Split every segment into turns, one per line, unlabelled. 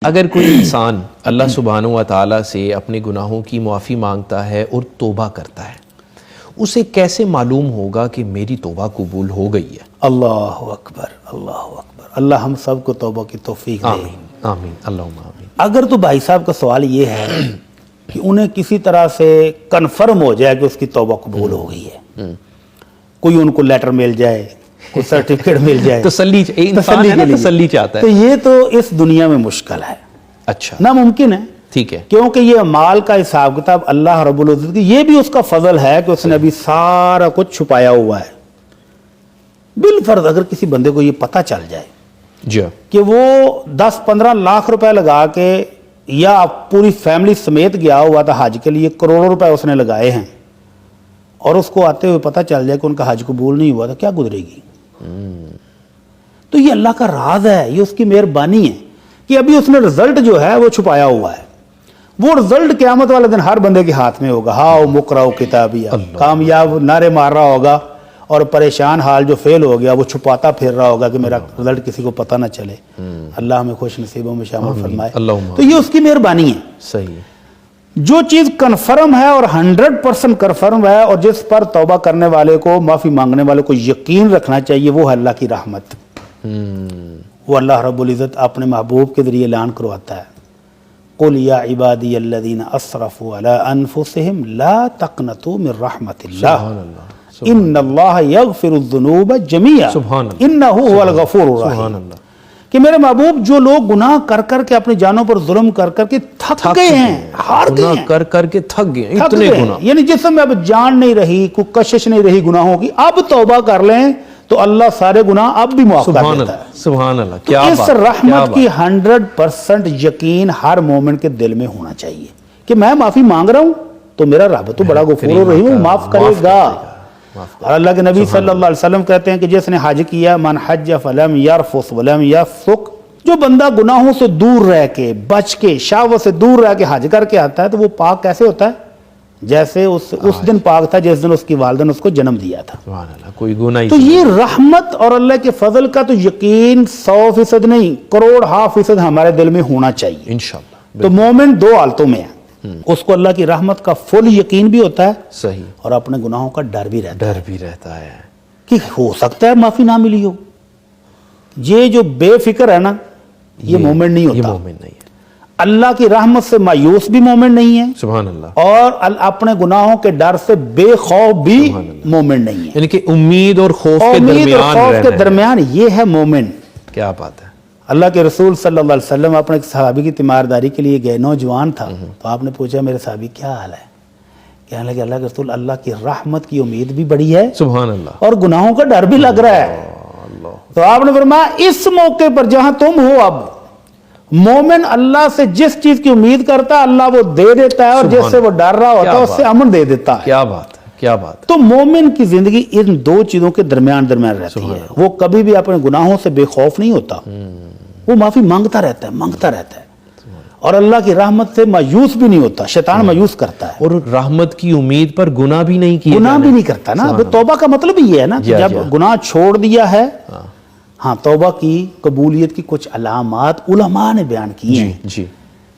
اگر کوئی انسان اللہ سبحانہ و تعالیٰ سے اپنے گناہوں کی معافی مانگتا ہے اور توبہ کرتا ہے، اسے کیسے معلوم ہوگا کہ میری توبہ قبول ہو گئی ہے؟
اللہ اکبر، اللہ اکبر، اللہ ہم سب کو توبہ کی توفیق دے۔
آمین آمین اللہم آمین۔
اگر تو بھائی صاحب کا سوال یہ ہے کہ انہیں کسی طرح سے کنفرم ہو جائے کہ اس کی توبہ قبول ہو گئی ہے، کوئی ان کو لیٹر مل جائے، کوئی سرٹیفکیٹ مل جائے،
تسلی چاہتا ہے،
تو یہ تو اس دنیا میں مشکل ہے،
اچھا
ناممکن ہے،
ٹھیک ہے،
کیونکہ یہ اعمال کا حساب کتاب اللہ رب العزت کی، یہ بھی اس کا فضل ہے کہ اس نے ابھی سارا کچھ چھپایا ہوا ہے۔ بالفرض اگر کسی بندے کو یہ پتہ چل جائے
جی
کہ وہ 10-15 لاکھ روپے لگا کے یا پوری فیملی سمیت گیا ہوا تھا حج کے لیے، کروڑوں روپے اس نے لگائے ہیں، اور اس کو آتے ہوئے پتہ چل جائے کہ ان کا حج قبول نہیں ہوا، تو کیا گزرے گی؟ تو یہ اللہ کا راز ہے، یہ اس کی مہربانی ہے کہ ابھی اس نے رزلٹ جو ہے وہ چھپایا ہوا ہے۔ وہ رزلٹ قیامت والے دن ہر بندے کے ہاتھ میں ہوگا، ہاؤ مقرؤ کتابیہ، کامیاب نعرے مار رہا ہوگا، اور پریشان حال جو فیل ہو گیا وہ چھپاتا پھر رہا ہوگا کہ میرا رزلٹ کسی کو پتہ نہ چلے۔ اللہ ہمیں خوش نصیبوں میں شامل فرمائے۔ تو یہ اس کی مہربانی ہے۔
صحیح،
جو چیز کنفرم ہے اور 100% کنفرم ہے، اور جس پر توبہ کرنے والے کو، معافی مانگنے والے کو یقین رکھنا چاہیے، وہ ہے اللہ کی رحمت۔ وہ اللہ رب العزت اپنے محبوب کے ذریعے اعلان کرواتا ہے، قُلْ يَا عِبَادِيَ الَّذِينَ أَسْرَفُوا عَلَىٰ أَنفُسِهِمْ لَا تَقْنَطُوا مِن رَحْمَةِ اللَّهِ إِنَّ اللَّهَ يَغْفِرُ الذُّنُوبَ جَمِيعًا إِنَّهُ هُوَ الْغَفُورُ الرَّحِيمُ۔ کہ میرے محبوب، جو لوگ گناہ کر کر کے اپنی جانوں پر ظلم کر کر کے تھک گئے ہیں، ہار گئے ہیں،
کر کر کے تھک گئے، اتنے گناہ،
یعنی جسم میں اب جان نہیں رہی، کوئی کشش نہیں رہی گناہوں کی، اب توبہ کر لیں تو اللہ سارے گناہ اب بھی معاف کر دیتا ہے۔
سبحان اللہ،
تو اس رحمت کی 100% یقین ہر مومن کے دل میں ہونا چاہیے کہ میں معافی مانگ رہا ہوں تو میرا رب تو بڑا غفور الرحیم ہے، معاف کرے گا۔ اور اللہ کے نبی صلی اللہ علیہ وسلم کہتے ہیں کہ جس نے حج کیا، من حج فلم یرفث ولم یفسق، جو بندہ گناہوں سے دور رہ کے، بچ کے، شہوت سے دور رہ کے حج کر کے آتا ہے تو وہ پاک کیسے ہوتا ہے؟ جیسے اس دن پاک تھا جس دن اس کی والدہ نے اس کو جنم دیا تھا۔
سبحان اللہ، کوئی گناہ ہی
تو یہ رحمت اور اللہ کے فضل کا تو یقین 100% نہیں، کروڑ 1/2% ہمارے دل میں ہونا چاہیے۔
انشاءاللہ۔
تو مومن دو حالتوں میں ہے، اس کو اللہ کی رحمت کا فل یقین بھی ہوتا ہے،
صحیح،
اور اپنے گناہوں کا ڈر بھی رہتا ہے کہ ہو سکتا ہے معافی نہ ملی ہو۔ یہ جو بے فکر ہے نا، یہ مومن نہیں ہوتا۔
یہ مومن نہیں ہے،
اللہ کی رحمت سے مایوس بھی مومن نہیں ہے،
سبحان اللہ،
اور اپنے گناہوں کے ڈر سے بے خوف بھی مومن نہیں ہے۔
یعنی کہ امید اور خوف کے
امید اور خوف کے
درمیان،
درمیان یہ ہے مومن۔
کیا بات ہے۔
اللہ کے رسول صلی اللہ علیہ وسلم اپنے ایک صحابی کی تیمارداری کے لیے گئے، نوجوان تھا، تو آپ نے پوچھا میرے صحابی کیا حال ہے؟ کہنے لگے اللہ کے رسول، اللہ کی رحمت کی امید بھی بڑی ہے
سبحان اللہ،
اور گناہوں کا ڈر بھی لگ رہا ہے۔ تو آپ نے فرمایا اس موقع پر جہاں تم ہو، اب مومن اللہ سے جس چیز کی امید کرتا ہے اللہ وہ دے دیتا ہے، اور جس سے وہ ڈر رہا ہوتا ہے اس سے امن دے دیتا ہے۔
کیا بات ہے، کیا بات ہے۔
تو مومن کی زندگی ان دو چیزوں کے درمیان رہتی ہے، وہ کبھی بھی اپنے گناہوں سے بے خوف نہیں ہوتا، وہ معافی مانگتا رہتا ہے، اور اللہ کی رحمت سے مایوس بھی نہیں ہوتا، شیطان مایوس کرتا ہے،
اور رحمت کی امید پر گناہ بھی نہیں کیا،
گناہ بھی نہیں کرتا نا۔ توبہ کا مطلب یہ ہے نا کہ جب گناہ چھوڑ دیا ہے، ہاں، توبہ کی قبولیت کی کچھ علامات علماء نے بیان کی ہیں
جی،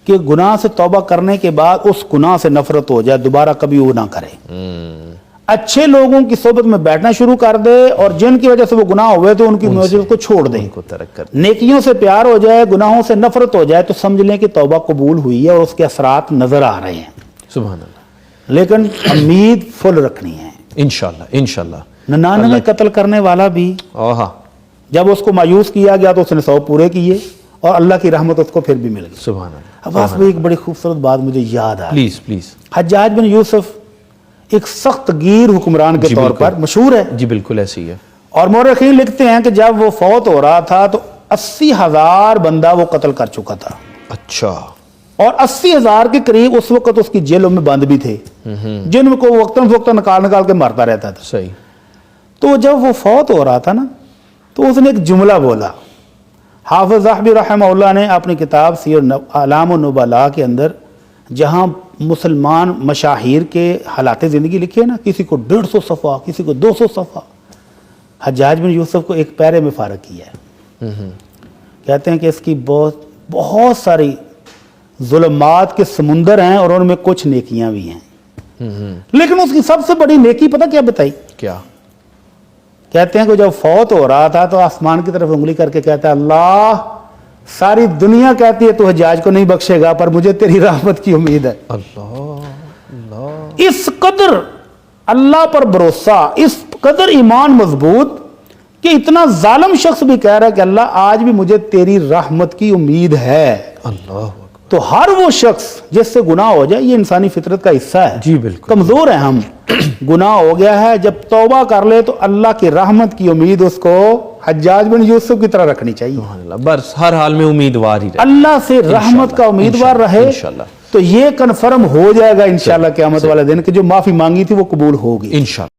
کہ گناہ سے توبہ کرنے کے بعد اس گناہ سے نفرت ہو جائے، دوبارہ کبھی وہ نہ کرے، اچھے لوگوں کی صحبت میں بیٹھنا شروع کر دے، اور جن کی وجہ سے وہ گناہ ہوئے تو ان کی موجود کو چھوڑ دے، نیکیوں سے پیار ہو جائے، گناہوں سے نفرت ہو جائے، تو سمجھ لیں کہ توبہ قبول ہوئی ہے اور اس کے اثرات نظر آ رہے ہیں۔
سبحان اللہ،
لیکن امید فل رکھنی ہے۔
انشاءاللہ، انشاءاللہ۔
99 قتل کرنے والا بھی جب اس کو مایوس کیا گیا تو اس نے 100 پورے کیے، اور اللہ کی رحمت اس کو پھر بھی مل گئی۔
سبحان اللہ۔
عباس بھائی، ایک بڑی خوبصورت بات مجھے یاد آ رہی ہے۔
پلیز۔
حجاج بن یوسف ایک سخت گیر حکمران کے طور پر مشہور ہے،
جی بالکل ایسی ہے،
اور مورخین لکھتے ہیں کہ جب وہ فوت ہو رہا تھا تو 80,000 بندہ وہ قتل کر چکا تھا،
اچھا،
اور 80,000 کے قریب اس وقت اس کی جیلوں میں بند بھی تھے، جن کو وقتاً فوقتاً نکال کے مارتا رہتا تھا۔
صحیح۔
تو جب وہ فوت ہو رہا تھا نا، تو اس نے ایک جملہ بولا۔ حافظ ذہبی رحمہ اللہ نے اپنی کتاب سیر اعلام النبلاء کے اندر جہاں مسلمان مشاہیر کے حالات زندگی لکھے نا، کسی کو 150 صفحہ، کسی کو 200 صفحہ، حجاج بن یوسف کو ایک پیرے میں فارغ کیا ہے۔ کہتے ہیں کہ اس کی بہت بہت ساری ظلمات کے سمندر ہیں اور ان میں کچھ نیکیاں بھی ہیں، لیکن اس کی سب سے بڑی نیکی پتہ کیا بتائی؟
کیا؟
کہتے ہیں کہ جب فوت ہو رہا تھا تو آسمان کی طرف انگلی کر کے کہتا ہے اللہ ساری دنیا کہتی ہے تو حجاج کو نہیں بخشے گا پر مجھے تیری رحمت کی امید ہے۔
اللہ
اس قدر اللہ پر بھروسہ، اس قدر ایمان مضبوط کہ اتنا ظالم شخص بھی کہہ رہا ہے کہ اللہ آج بھی مجھے تیری رحمت کی امید ہے۔
اللہ
تو ہر وہ شخص جس سے گناہ ہو جائے، یہ انسانی فطرت کا حصہ ہے،
جی بالکل،
کمزور ہیں ہم، گناہ ہو گیا ہے، جب توبہ کر لے تو اللہ کی رحمت کی امید اس کو حجاج بن یوسف کی طرح رکھنی چاہیے،
سبحان اللہ، بس ہر حال میں امیدوار ہی رہے،
اللہ سے رحمت کا امیدوار رہے،
انشاءاللہ
تو یہ کنفرم ہو جائے گا انشاءاللہ قیامت والے دن کہ جو معافی مانگی تھی وہ قبول ہوگی۔
انشاءاللہ۔